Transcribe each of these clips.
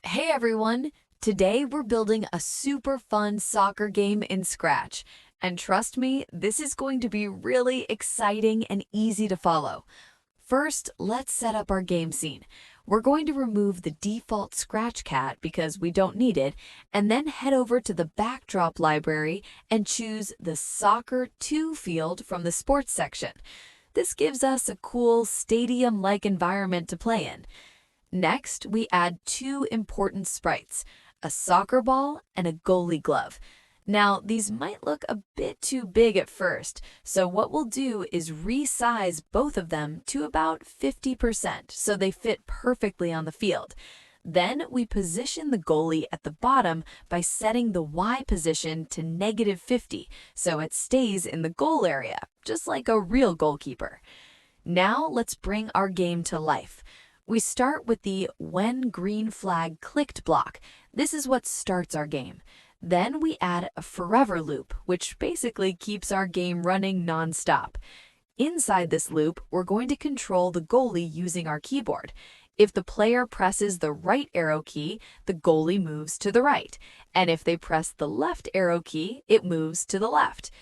Hey everyone! Today we're building a super fun soccer game in Scratch. And trust me, this is going to be really exciting and easy to follow. First, let's set up our game scene. We're going to remove the default Scratch cat because we don't need it, and then head over to the backdrop library and choose the Soccer 2 field from the sports section. This gives us a cool stadium-like environment to play in. Next, we add two important sprites, a soccer ball and a goalie glove. Now, these might look a bit too big at first, so what we'll do is resize both of them to about 50% so they fit perfectly on the field. Then we position the goalie at the bottom by setting the Y position to -50 so it stays in the goal area, just like a real goalkeeper. Now let's bring our game to life. We start with the when green flag clicked block. This is what starts our game. Then we add a forever loop, which basically keeps our game running non-stop. Inside this loop, we're going to control the goalie using our keyboard. If the player presses the right arrow key, the goalie moves to the right. And if they press the left arrow key, it moves to the left.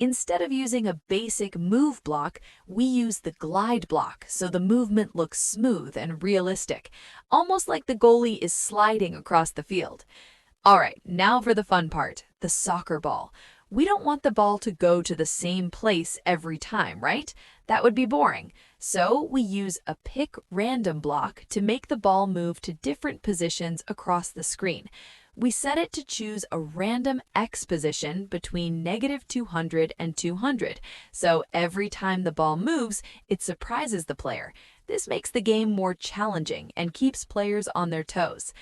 Instead of using a basic move block, we use the glide block so the movement looks smooth and realistic, almost like the goalie is sliding across the field. All right, now for the fun part, the soccer ball. We don't want the ball to go to the same place every time, right? That would be boring. So we use a pick random block to make the ball move to different positions across the screen. We set it to choose a random X position between -200 and 200. So every time the ball moves, it surprises the player. This makes the game more challenging and keeps players on their toes.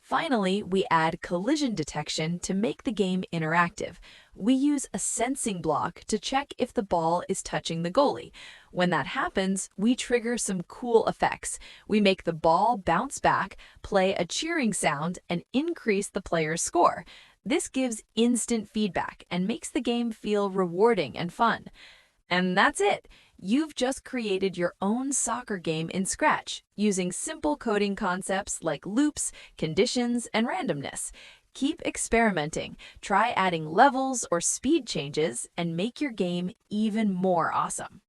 Finally, we add collision detection to make the game interactive. We use a sensing block to check if the ball is touching the goalie. When that happens, we trigger some cool effects. We make the ball bounce back, play a cheering sound, and increase the player's score. This gives instant feedback and makes the game feel rewarding and fun. And that's it. You've just created your own soccer game in Scratch using simple coding concepts like loops, conditions, and randomness. Keep experimenting, try adding levels or speed changes, and make your game even more awesome.